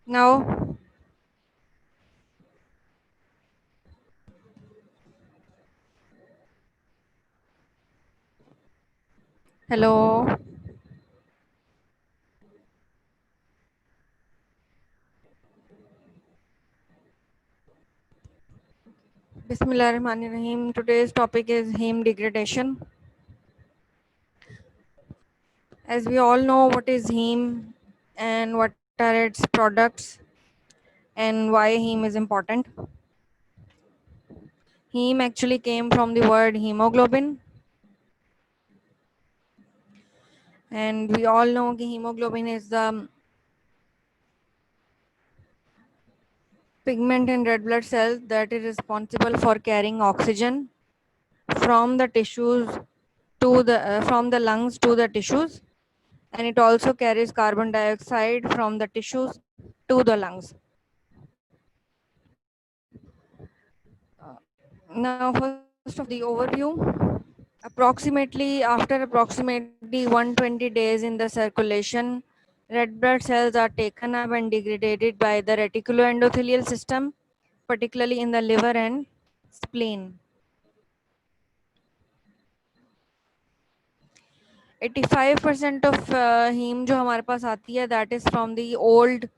Now, hello. Bismillahirrahmanirrahim. Today's topic is heme degradation. As we all know, what is heme and what are its products and why heme is important. Heme actually came from the word hemoglobin, and we all know that hemoglobin is the pigment in red blood cells that is responsible for carrying oxygen from the tissues to the from the lungs to the tissues, and it also carries carbon dioxide from the tissues to the lungs. Now, first of all, the overview. Approximately 120 days in the circulation, red blood cells are taken up and degraded by the reticuloendothelial system, particularly in the liver and spleen. 85% of heme जो हमारे पास आती है, that is from the old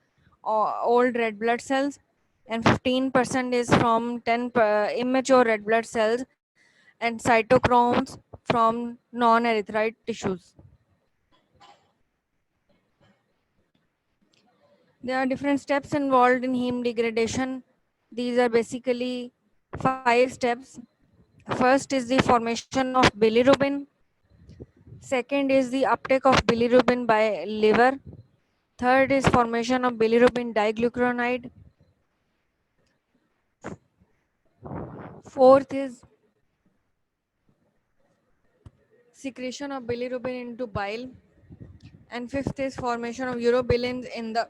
red blood cells, and 15% is from 10 immature red blood cells and cytochromes from non-erythroid tissues. There are different steps involved in heme degradation. These are basically 5 steps. First is the formation of bilirubin. Second is the uptake of bilirubin by liver. Third is formation of bilirubin diglucuronide. Fourth is secretion of bilirubin into bile. And fifth is formation of urobilins in the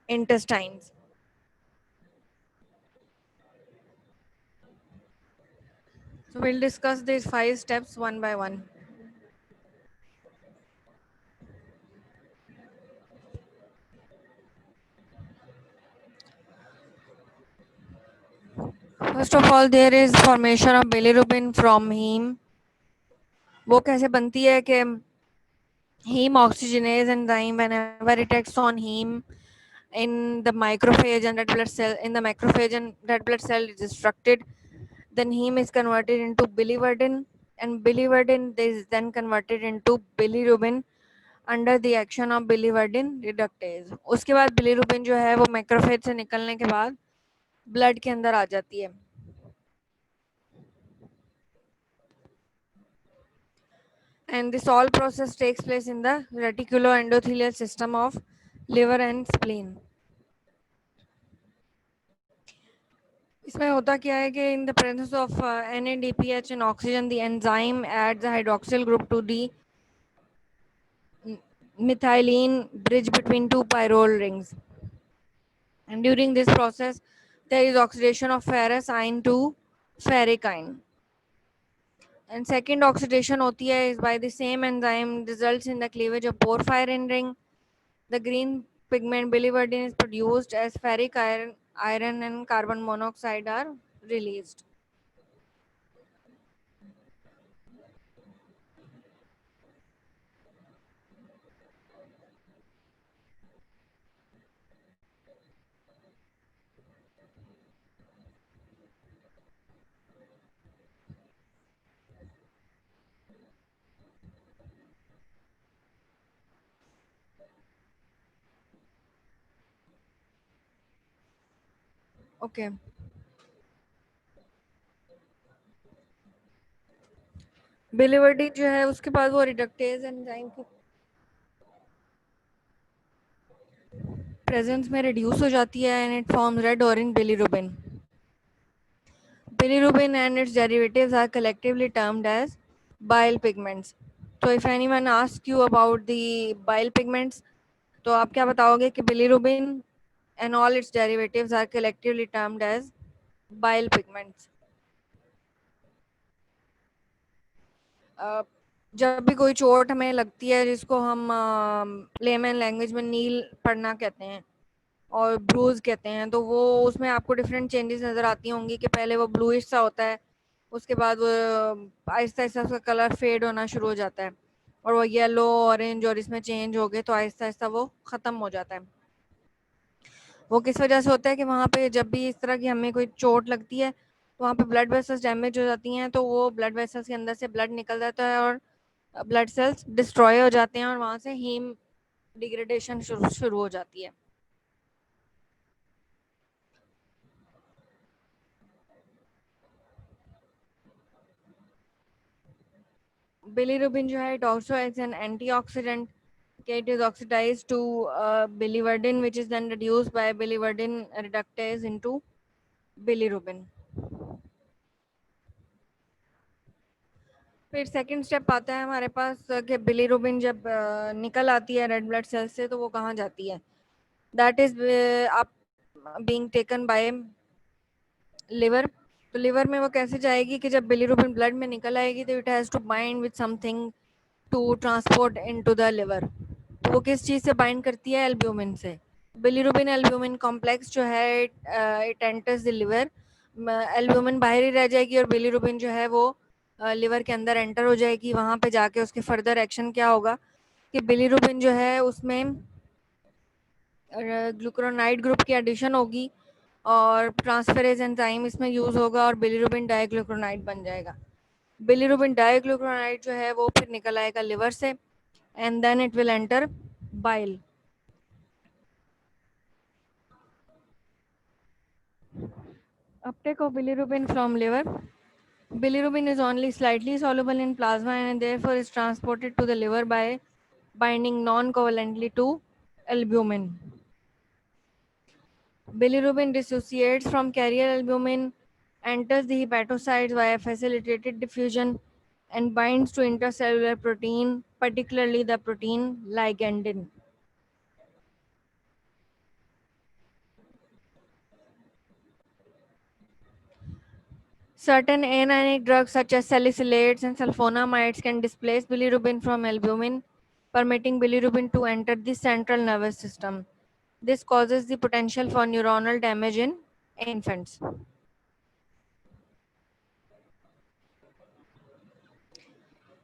intestines. So we'll discuss these 5 steps one by one. First of all, there is formation of bilirubin from heme. वो कैसे बनती है कि heme oxygenase enzyme, whenever it acts on heme in the macrophage and red blood cell, in the macrophage and red blood cell is destructed, then heme is converted into biliverdin, and biliverdin is then converted into bilirubin under the action of biliverdin reductase. उसके बाद bilirubin जो है वो macrophage से निकलने के बाद blood के अंदर आ जाती है. And this all process takes place in the reticuloendothelial system of liver and spleen. इसमें होता क्या है कि in the presence of NADPH and oxygen, the enzyme adds a hydroxyl group to the methylene bridge between two pyrrole rings. And during this process, there is oxidation of ferrous ion to ferric ion. And second oxidation होती है is by the same enzyme results in the cleavage of porphyrin ring. The green pigment biliverdin is produced as ferric iron and carbon monoxide are released. Okay. बिलिवर्डिन जो है उसके बाद वो reductase enzyme की presence में reduce हो जाती है and it forms red orange bilirubin. Bilirubin and its derivatives are collectively termed as bile pigments. So if anyone asks you about the bile pigments, तो आप क्या बताओगे कि bilirubin and all its derivatives are collectively termed as bile pigments. जब भी कोई चोट हमें लगती है जिसको हम लेमन लैंग्वेज में नील पड़ना कहते हैं, और ब्रूज कहते हैं। तो वो उसमें आपको डिफरेंट चेंजेस नज़र आती होंगी कि पहले वो ब्लूइश सा होता है, उसके बाद वो आहिस्ता आहिस्ता उसका कलर फेड होना शुरू हो जाता है और वो येलो ऑरेंज और इसमें चेंज हो गए तो आहिस्ता आहिस्ता वो ख़त्म हो जाता है। वो किस वजह से होता है कि वहाँ पे जब भी इस तरह की हमें कोई चोट लगती है तो वहाँ पे ब्लड वेसल्स डैमेज हो जाती हैं, तो वो ब्लड वेसल्स के अंदर से ब्लड निकल जाता है और ब्लड सेल्स डिस्ट्रॉय हो जाते हैं और वहाँ से हीम डिग्रेडेशन शुरू हो जाती है। बिलीरुबिन जो है it also as an antioxidant, it is oxidized to biliverdin which is then reduced by biliverdin reductase into bilirubin. फिर सेकंड स्टेप आता है हमारे पास कि बिलीरुबिन जब निकल आती है रेड ब्लड सेल से तो वो कहाँ जाती है, दैट इज आप बीइंग टेकन बाय लिवर। तो लिवर में वो कैसे जाएगी कि जब बिलीरुबिन ब्लड में निकल आएगी तो it has to bind with something to transport into the liver. तो वो किस चीज़ से बाइंड करती है, एल्ब्यूमिन से। बिलीरुबिन एल्ब्यूमिन कॉम्प्लेक्स जो है it enters the liver, albumin बाहर ही रह जाएगी और बिलीरुबिन जो है वो लिवर के अंदर एंटर हो जाएगी। वहाँ पे जाके उसके फर्दर एक्शन क्या होगा कि बिलीरुबिन जो है उसमें ग्लूक्रोनाइड ग्रुप की एडिशन होगी और ट्रांसफेरेज एंजाइम इसमें यूज़ होगा और बिलीरुबिन डाइग्लूक्रोनाइड बन जाएगा। बिलीरुबिन डाइग्लूक्रोनाइड जो है वो फिर निकल आएगा लिवर से and then it will enter bile. Uptake of bilirubin from liver. Bilirubin is only slightly soluble in plasma and therefore is transported to the liver by binding non-covalently to albumin. Bilirubin dissociates from carrier albumin, enters the hepatocytes via facilitated diffusion, and binds to intercellular protein, particularly the protein ligandin. Certain anionic drugs such as salicylates and sulfonamides can displace bilirubin from albumin, permitting bilirubin to enter the central nervous system. This causes the potential for neuronal damage in infants.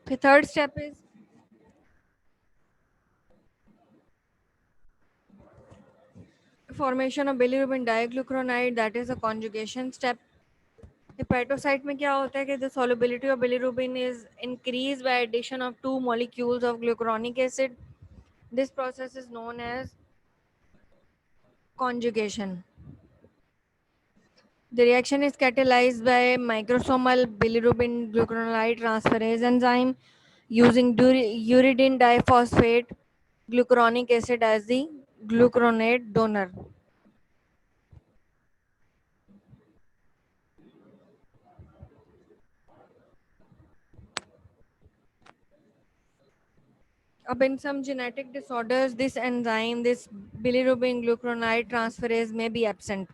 The third step is formation of bilirubin diglucuronide, that is a conjugation step. Hepatocyte में क्या होता है कि the solubility of bilirubin is increased by addition of two molecules of glucuronic acid. This process is known as conjugation. The reaction is catalyzed by microsomal bilirubin glucuronide transferase enzyme using uridine diphosphate glucuronic acid as the glucuronate donor. In some genetic disorders, this enzyme, this bilirubin glucuronide transferase may be absent.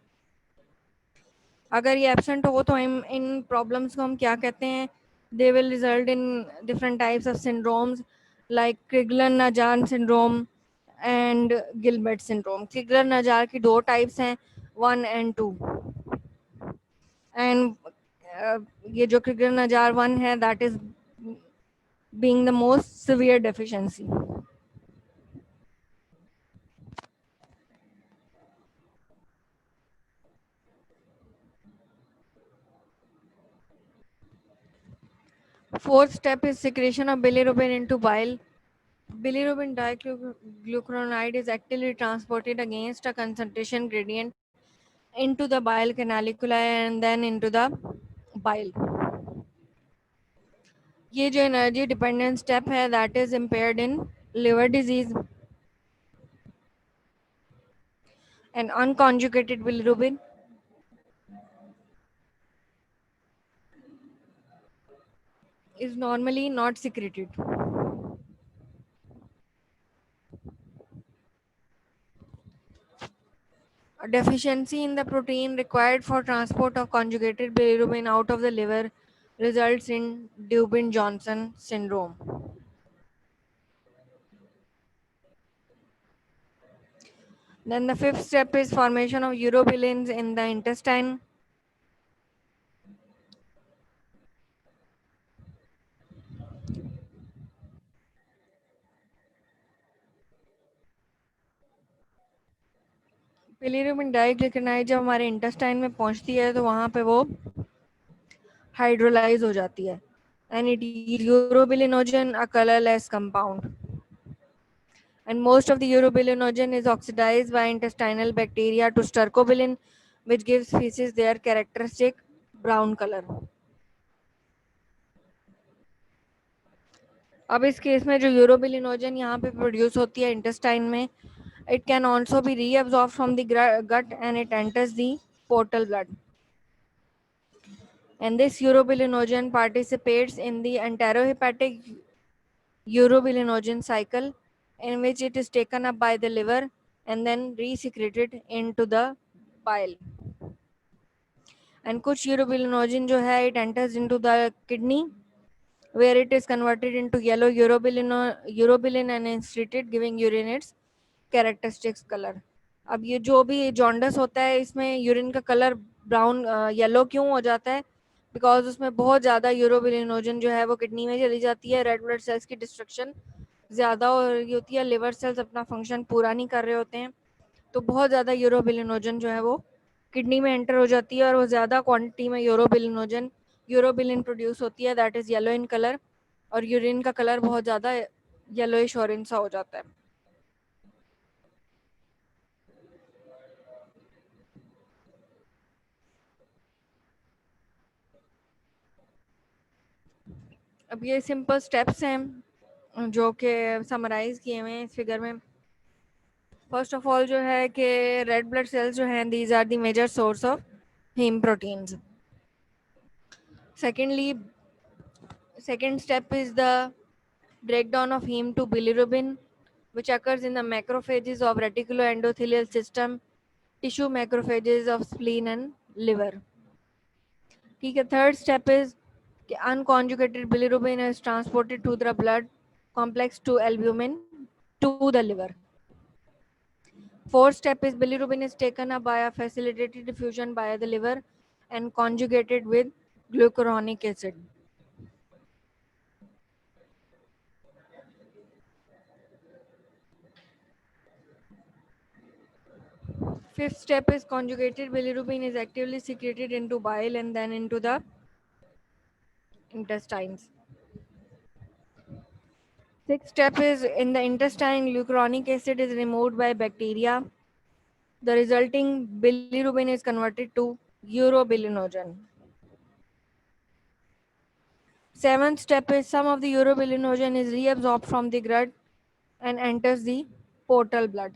अगर ये absent हो तो हम इन problems को हम क्या कहते हैं, they will result in different types of syndromes like Crigler Najjar syndrome and Gilbert syndrome. Crigler Najjar की दो टाइप्स हैं, 1 and 2, एंड ये जो क्रिगलन नजार 1 है that is being the most severe deficiency. Fourth step is secretion of bilirubin into bile. Bilirubin diglucuronide is actively transported against a concentration gradient into the bile canaliculi and then into the bile. ये जो energy dependent step है that is impaired in liver disease. And unconjugated bilirubin is normally not secreted. A deficiency in the protein required for transport of conjugated bilirubin out of the liver results in Dubin-Johnson syndrome. Then the fifth step is formation of urobilins in the intestine. Bilirubin diglyceride जब हमारे intestine में पहुंचती है तो वहां पे वो hydrolyse हो जाती है and it is urobilinogen, a colorless compound. And most of the urobilinogen is oxidized by intestinal bacteria to stercobilin, which gives feces their characteristic brown color. अब इस केस में जो यूरोबिलिनोजन यहाँ पे प्रोड्यूस होती है इंटेस्टाइन में, it can also be reabsorbed from the gut and it enters the portal blood. And this urobilinogen participates in the enterohepatic urobilinogen cycle, in which it is taken up by the liver and then resecreted into the bile. And कुछ urobilinogen जो है, it enters into the kidney where it is converted into yellow urobilin and excreted, giving urine its characteristic color. अब ये जो भी jaundice होता है इसमें यूरिन का कलर ब्राउन येलो क्यों हो जाता है? बिकॉज उसमें बहुत ज़्यादा यूरोबिलिनोजन जो है वो किडनी में चली जाती है, रेड ब्लड सेल्स की डिस्ट्रक्शन ज़्यादा हो रही होती है, लिवर सेल्स अपना फंक्शन पूरा नहीं कर रहे होते हैं, तो बहुत ज़्यादा यूरोबिलिनोजन जो है वो किडनी में एंटर हो जाती है और वो ज़्यादा क्वांटिटी में यूरोबिलिन प्रोड्यूस होती है, that is yellow in colour, और यूरिन का कलर बहुत ज़्यादा येलोइश ऑरेंज सा हो जाता है. अब ये सिंपल स्टेप्स हैं जो कि समराइज किए हुए हैं इस फिगर में. फर्स्ट ऑफ ऑल जो है कि रेड ब्लड सेल्स जो हैं, these are the major source of heme proteins. Secondly, second step is the breakdown of heme to bilirubin, which occurs in the macrophages of reticuloendothelial system, tissue macrophages of spleen and liver. ठीक है. Third step is unconjugated bilirubin is transported to the blood complex to albumin to the liver. Fourth step is bilirubin is taken up by a facilitated diffusion by the liver and conjugated with glucuronic acid. Fifth step is conjugated bilirubin is actively secreted into bile and then into the intestines. Sixth step is in the intestine, glucuronic acid is removed by bacteria. The resulting bilirubin is converted to urobilinogen. Seventh step is some of the urobilinogen is reabsorbed from the gut and enters the portal blood.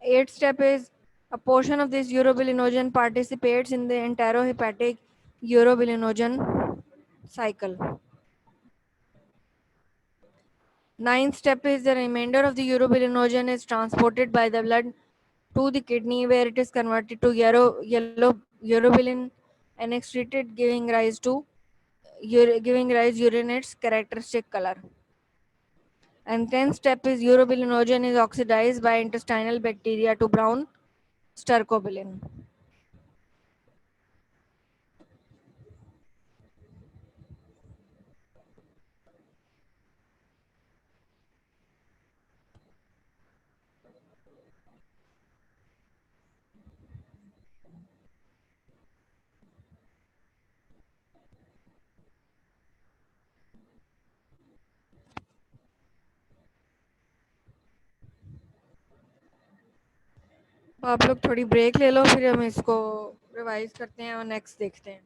Eighth step is a portion of this urobilinogen participates in the enterohepatic urobilinogen cycle. Ninth step is the remainder of the urobilinogen is transported by the blood to the kidney where it is converted to yellow urobilin and excreted, giving rise urine its characteristic color. And 10th step is urobilinogen is oxidized by intestinal bacteria to brown stercobilin. आप लोग थोड़ी break ले लो, फिर हम इसको revise करते हैं और नेक्स्ट देखते हैं.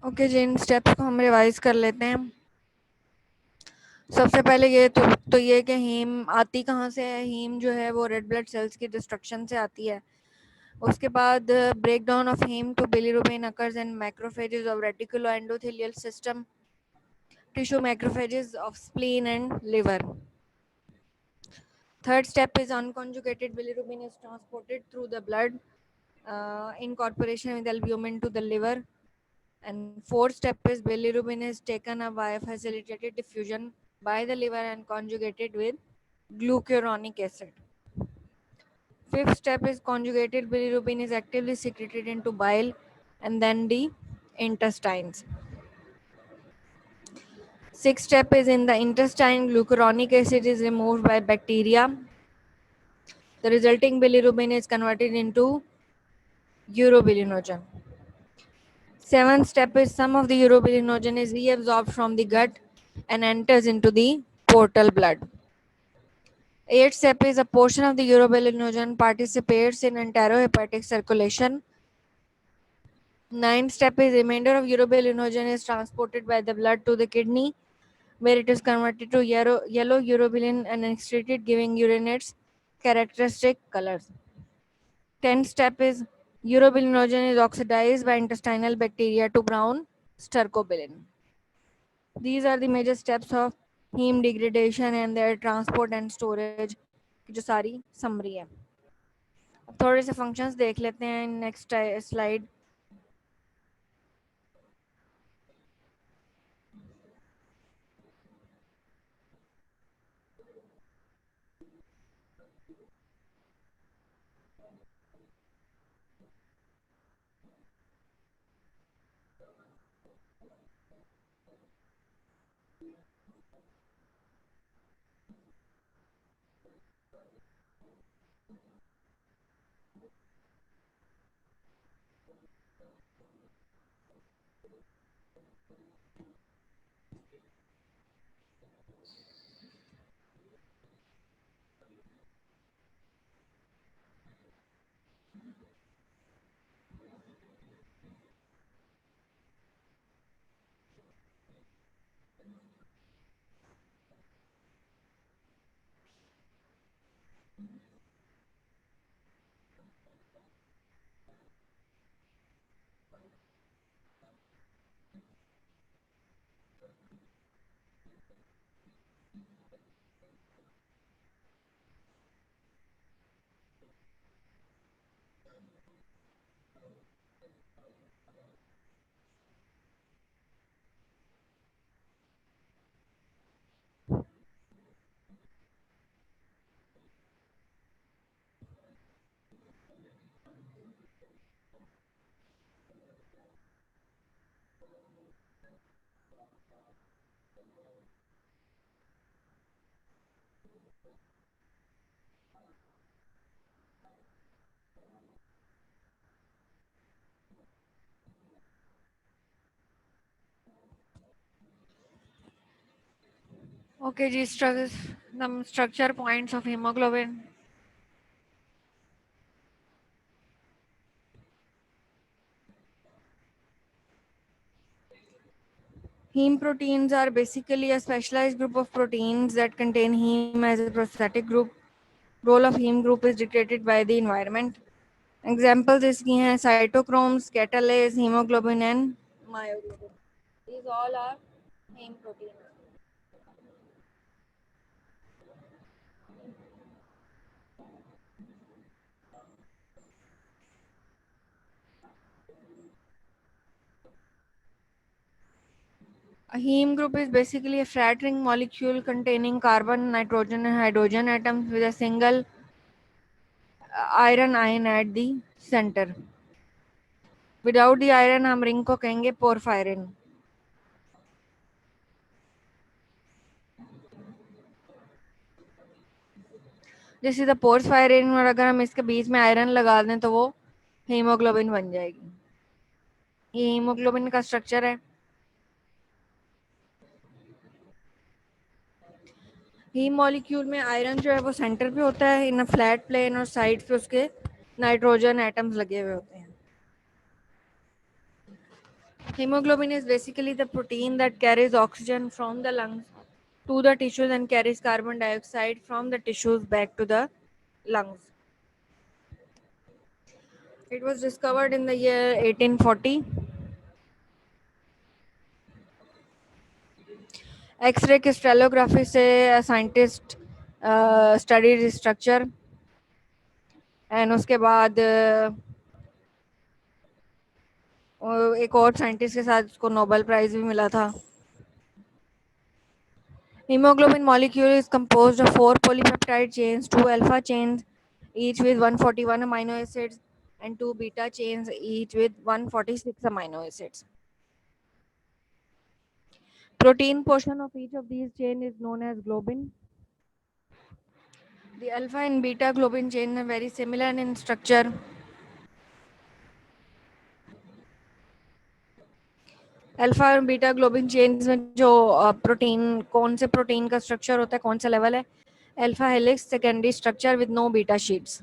ओके जी, इन स्टेप्स को हम रिवाइज कर लेते हैं। सबसे पहले ये तो ये कि हीम आती कहाँ से है। हीम जो है वो रेड ब्लड सेल्स की डिस्ट्रक्शन से आती है। उसके बाद break down of heme to bilirubin occurs in macrophages of reticuloendothelial system, tissue macrophages of spleen and liver. Third step is unconjugated bilirubin is transported through the blood in corporation with albumin to the liver. And fourth step is bilirubin is taken up by facilitated diffusion by the liver and conjugated with glucuronic acid. Fifth step is conjugated bilirubin is actively secreted into bile and then the intestines. Sixth step is in the intestine, glucuronic acid is removed by bacteria. The resulting bilirubin is converted into urobilinogen. Seventh step is some of the urobilinogen is reabsorbed from the gut and enters into the portal blood. Eighth step is a portion of the urobilinogen participates in enterohepatic circulation. Ninth step is remainder of urobilinogen is transported by the blood to the kidney, where it is converted to yellow urobilin and excreted, giving urinates characteristic colors. Tenth step is urobilinogen is oxidized by intestinal bacteria to brown stercobilin. These are the major steps of heme degradation and their transport and storage की जो सारी summary है। अब थोड़े से functions देख लेते हैं नेक्स्ट स्लाइड। ओके जी, structure points of hemoglobin. Heme proteins are basically a specialized group of proteins that contain heme as a prosthetic group. Role of heme group is dictated by the environment. Examples इसकी हैं cytochromes, catalase, hemoglobin and myoglobin. These all are heme proteins. A heme group is basically a flat ring molecule containing carbon, nitrogen and hydrogen atoms with a single iron ion at the center. Without the iron हम ring को कहेंगे porphyrin. जैसे the पोर्फायरिन, और अगर हम इसके बीच में iron लगा दें तो वो हीमोग्लोबिन बन जाएगी। ये हीमोग्लोबिन का स्ट्रक्चर है। हीम मॉलिक्यूल में आयरन जो है वो सेंटर पे होता है इन अ फ्लैट प्लेन, और साइड पे उसके नाइट्रोजन एटम्स लगे हुए होते हैं। Hemoglobin is basically the protein that carries oxygen from the lungs to the tissues and carries carbon dioxide from the tissues back to the lungs. It was discovered in the year 1840. X ray crystallography से scientist study structure and उसके बाद एक और scientist के साथ उसको Nobel prize भी मिला था. Hemoglobin molecule is composed of 4 polypeptide chains, 2 alpha chains, each with 141 amino acids, and 2 beta chains, each with 146 amino acids. Protein portion of each of these chain is known as globin. The alpha and beta globin chain are very similar in structure. Alpha और beta globin chains में जो protein कौन से protein का structure होता है, कौन सा लेवल है? Alpha helix secondary structure with no beta sheets.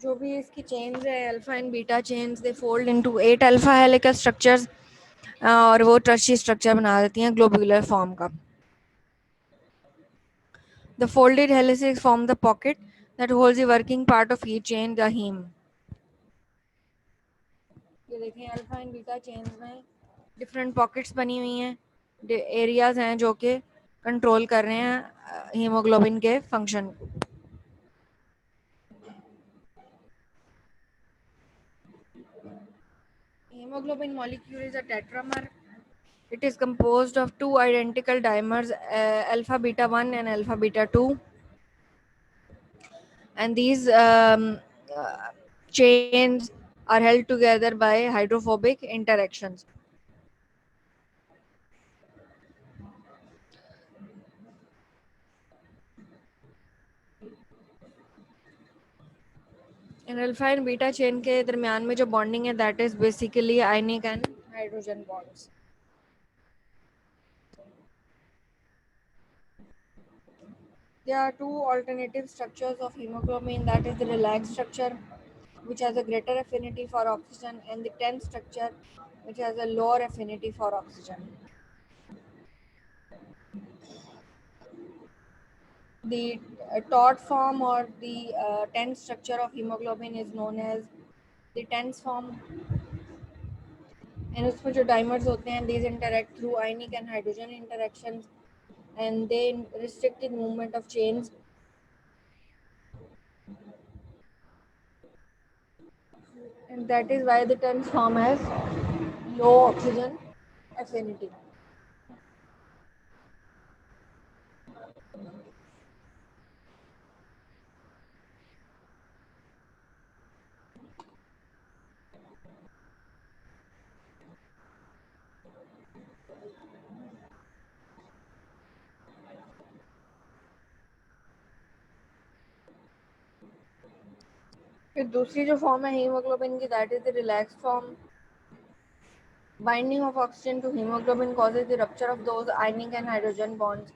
जो भी इसकी चेन्स है alpha and beta chains, they fold into 8 alpha helical structures और वो टर्शी स्ट्रक्चर बना देती हैं ग्लोबुलर फॉर्म का. The folded helices form the pocket that holds the working part of each chain, the heme. ये देखें alpha and beta chains में different pockets बनी हुई हैं, एरियाज हैं जो कि कंट्रोल कर रहे हैं हीमोग्लोबिन के फंक्शन को. Hemoglobin molecule is a tetramer. It is composed of two identical dimers, alpha beta 1 and alpha beta 2. And these chains are held together by hydrophobic interactions. And alpha and beta chain के दरमियान में जो bonding है, that is basically ionic and hydrogen bonds. There are two alternative structures of hemoglobin, that is the relaxed structure, which has a greater affinity for oxygen, and the tense structure, which has a lower affinity for oxygen. The taut form or the tense structure of hemoglobin is known as the tense form, and उसमें जो dimers होते हैं, these interact through ionic and hydrogen interactions, and they restrict the movement of chains. And that is why the tense form has low oxygen affinity. फिर दूसरी जो form है hemoglobin की, that is the relax form. Binding of oxygen to hemoglobin causes the rupture of those ionic and hydrogen bonds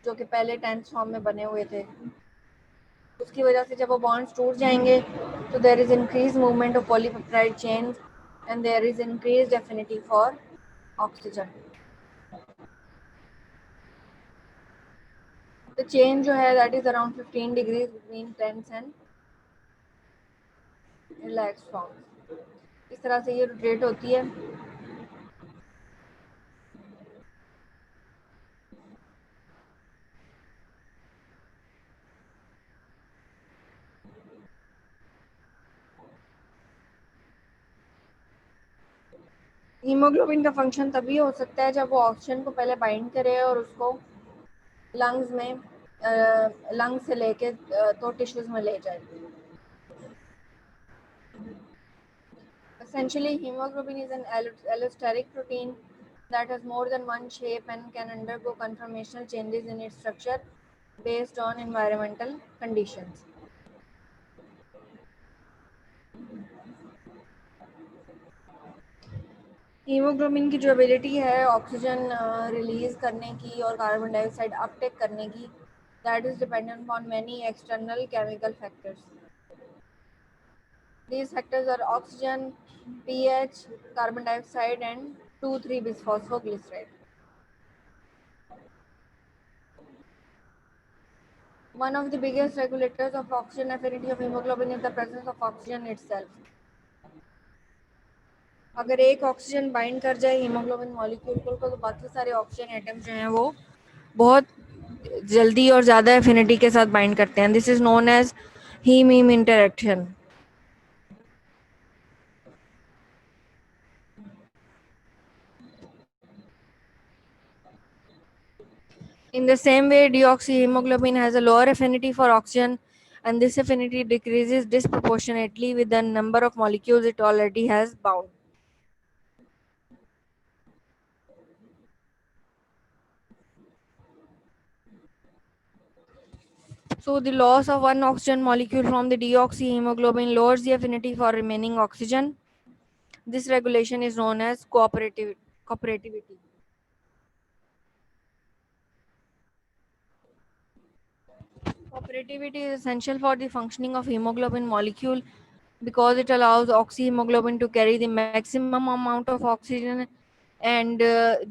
जो कि पहले tense form में बने हुए थे. उसकी वजह से जब वो बॉन्ड्स टूट जाएंगे तो there is increase movement of polypeptide chains and there is increased affinity for oxygen. The chain जो है that is around 15 degrees between tense and relax form. इस तरह से ये रोटेट होती है. हीमोग्लोबिन का फंक्शन तभी हो सकता है जब वो ऑक्सीजन को पहले बाइंड करे और उसको लंग्स में लंग्स से लेके तो टिश्यूज में ले जाए. Essentially, hemoglobin is an allosteric protein that has more than one shape and can undergo conformational changes in its structure based on environmental conditions. Haemoglobin की जो एबिलिटी है ऑक्सीजन रिलीज करने की और कार्बन डाइऑक्साइड अपटेक करने की, that is dependent on many external chemical factors. These factors are oxygen, pH, carbon dioxide, and 2,3-bisphosphoglyceride. One of the biggest regulators of oxygen affinity of hemoglobin is the presence of oxygen itself. अगर एक oxygen bind कर जाए haemoglobin molecule को, तो बाकी सारे oxygen atoms जो हैं वो बहुत जल्दी और ज़्यादा एफिनिटी के साथ बाइंड करते हैं. This is known as haem haem interaction. In the same way, deoxyhemoglobin has a lower affinity for oxygen, and this affinity decreases disproportionately with the number of molecules it already has bound. So, the loss of one oxygen molecule from the deoxyhemoglobin lowers the affinity for remaining oxygen. This regulation is known as cooperativity. Cooperativity is essential for the functioning of hemoglobin molecule because it allows oxyhemoglobin to carry the maximum amount of oxygen and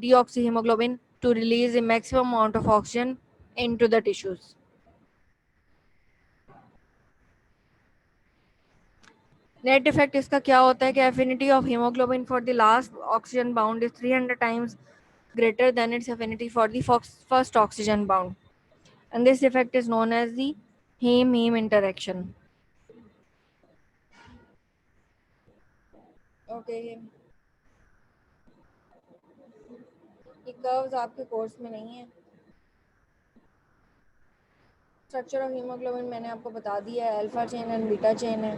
deoxyhemoglobin to release the maximum amount of oxygen into the tissues. Net effect इसका क्या होता है कि affinity of haemoglobin for the last oxygen bound is 300 times greater than its affinity for the first oxygen bound, and this effect is known as the heme-heme interaction. Okay, ये curves आपके course में नहीं है. Structure of haemoglobin मैंने आपको बता दिया है, alpha chain and beta chain है.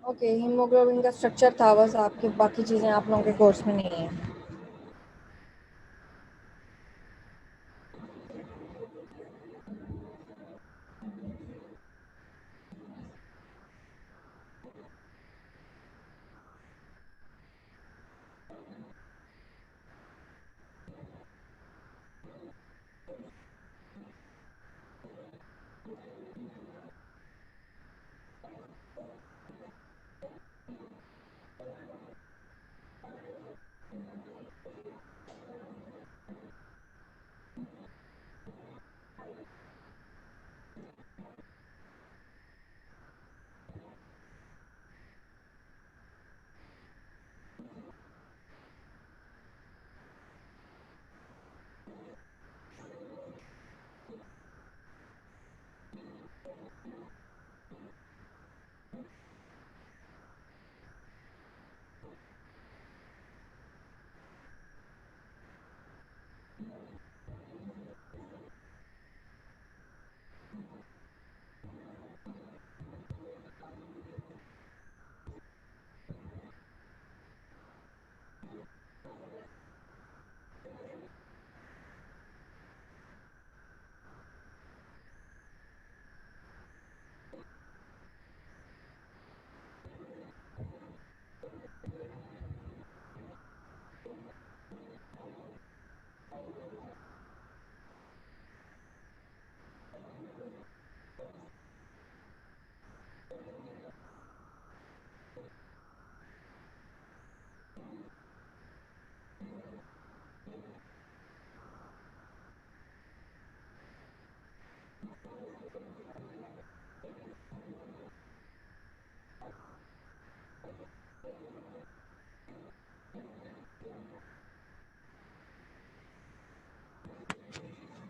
ओके, हीमोग्लोबिन का स्ट्रक्चर था बस, आपके बाकी चीज़ें आप लोगों के कोर्स में नहीं है.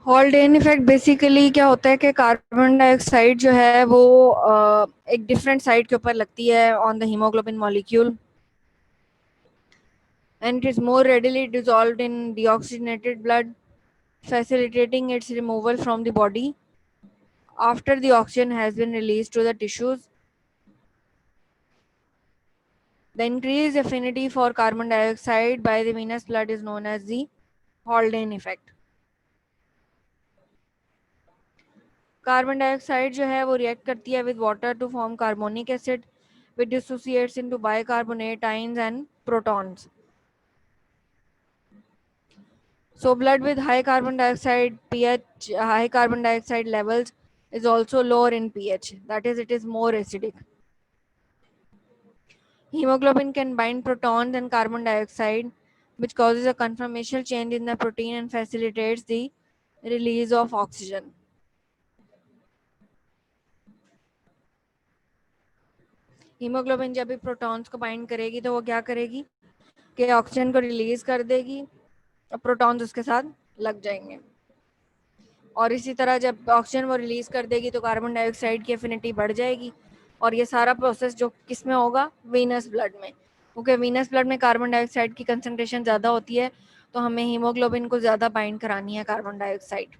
हॉल्डेन इफेक्ट बेसिकली क्या होता है कि कार्बन डाइऑक्साइड जो है वो एक डिफरेंट साइड के ऊपर लगती है on the haemoglobin molecule, and it is more readily dissolved in deoxygenated blood, facilitating its removal from the body after the oxygen has been released to the tissues. The increased affinity for carbon dioxide by the venous blood is known as the Haldane effect. Carbon dioxide जो है वो react करती है with water to form carbonic acid which dissociates into bicarbonate ions and protons. So blood with high carbon dioxide pH, high carbon dioxide levels is also lower in pH. That is, it is more acidic. Hemoglobin can bind protons and carbon dioxide, which causes a conformational change in the protein and facilitates the release of oxygen. Haemoglobin जब भी protons को bind करेगी तो वो क्या करेगी कि oxygen को रिलीज कर देगी और प्रोटॉन्स उसके साथ लग जाएंगे. और इसी तरह जब ऑक्सीजन वो रिलीज कर देगी तो कार्बन डाइऑक्साइड की एफिनिटी बढ़ जाएगी. और ये सारा प्रोसेस जो किस में होगा, वीनस ब्लड में, क्योंकि वीनस ब्लड में कार्बन डाइऑक्साइड की कंसंट्रेशन ज़्यादा होती है, तो हमें हीमोग्लोबिन को ज़्यादा बाइंड करानी है carbon dioxide.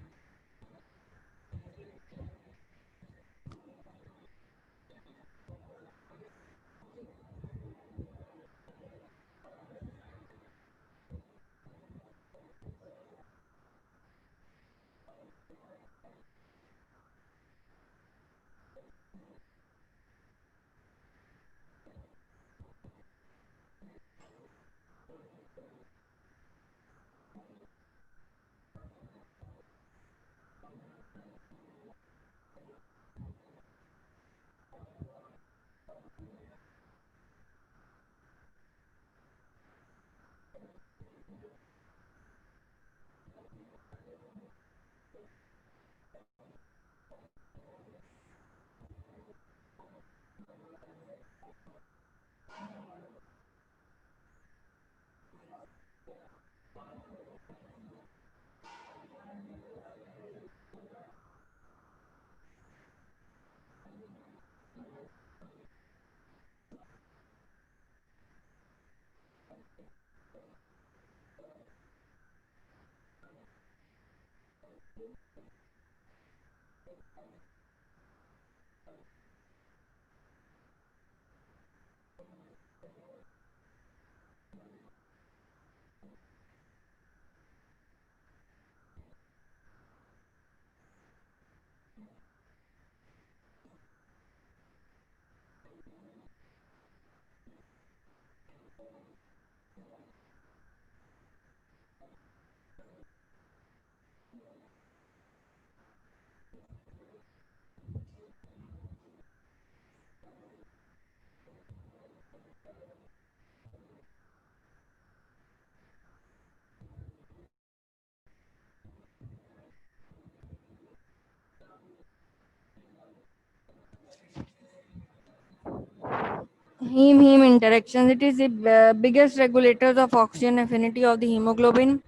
Heme interactions. It is the biggest regulators of oxygen affinity of the hemoglobin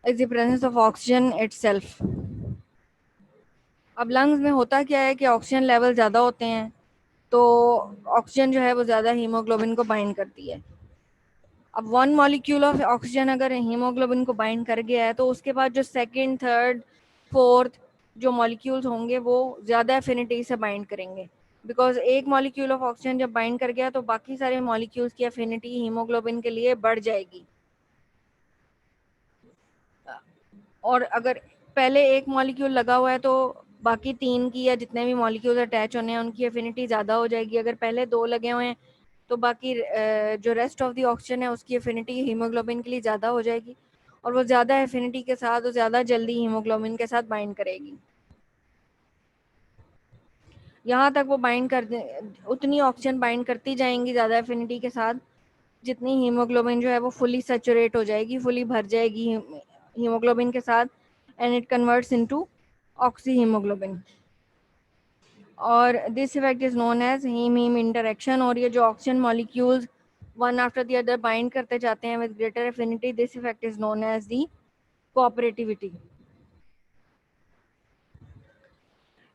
is the presence of oxygen itself. अब लंग्स में होता क्या है कि ऑक्सीजन लेवल ज़्यादा होते हैं तो ऑक्सीजन जो है वो ज़्यादा हीमोग्लोबिन को बाइंड करती है. अब 1 मॉलिक्यूल ऑफ ऑक्सीजन अगर हीमोग्लोबिन को बाइंड कर गया है तो उसके बाद जो सेकंड, थर्ड, फोर्थ जो मॉलिक्यूल्स होंगे वो ज़्यादा एफिनिटी से बाइंड करेंगे. बिकॉज एक मॉलिक्यूल ऑफ ऑक्सीजन जब बाइंड कर गया तो बाकी सारे मॉलिक्यूल्स की एफिनिटी हीमोग्लोबिन के लिए बढ़ जाएगी. और अगर पहले एक मॉलिक्यूल लगा हुआ है तो बाकी 3 की या जितने भी मॉलिक्यूल्स अटैच होने हैं उनकी एफिनिटी ज़्यादा हो जाएगी. अगर पहले 2 लगे हुए हैं तो बाकी जो रेस्ट ऑफ द ऑक्सीजन है उसकी एफिनिटी हीमोग्लोबिन के लिए ज़्यादा हो जाएगी और वो ज़्यादा एफिनिटी के साथ वो ज़्यादा जल्दी हीमोग्लोबिन के साथ बाइंड करेगी. यहाँ तक वो बाइंड कर उतनी ऑक्सीजन बाइंड करती जाएंगी ज़्यादा एफिनिटी के साथ जितनी हीमोग्लोबिन जो है वो फुली सैचुरेट हो जाएगी, फुली भर जाएगी हीमोग्लोबिन के साथ and it converts into oxy haemoglobin. और this effect is known as haem haem interaction. और ये जो oxygen molecules one after the other bind करते जाते हैं with greater affinity, this effect is known as the cooperativity.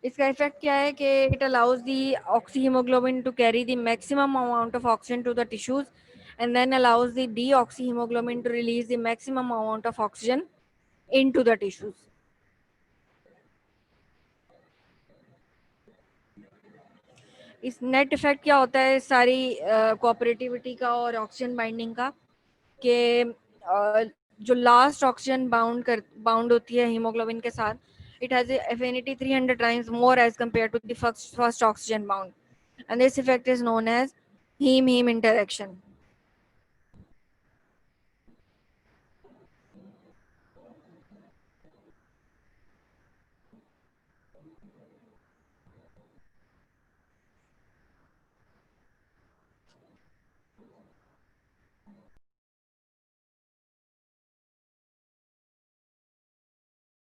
इसका effect क्या है कि it allows the oxy haemoglobin to carry the maximum amount of oxygen to the tissues and then allows the deoxyhemoglobin to release the maximum amount of oxygen into the tissues. इस net effect क्या होता है सारी cooperativity का और oxygen binding का, कि जो लास्ट ऑक्सीजन बाउंड होती है हीमोग्लोबिन के साथ, it has a affinity 300 times more as compared to the first oxygen bound, and this effect is known as heme interaction.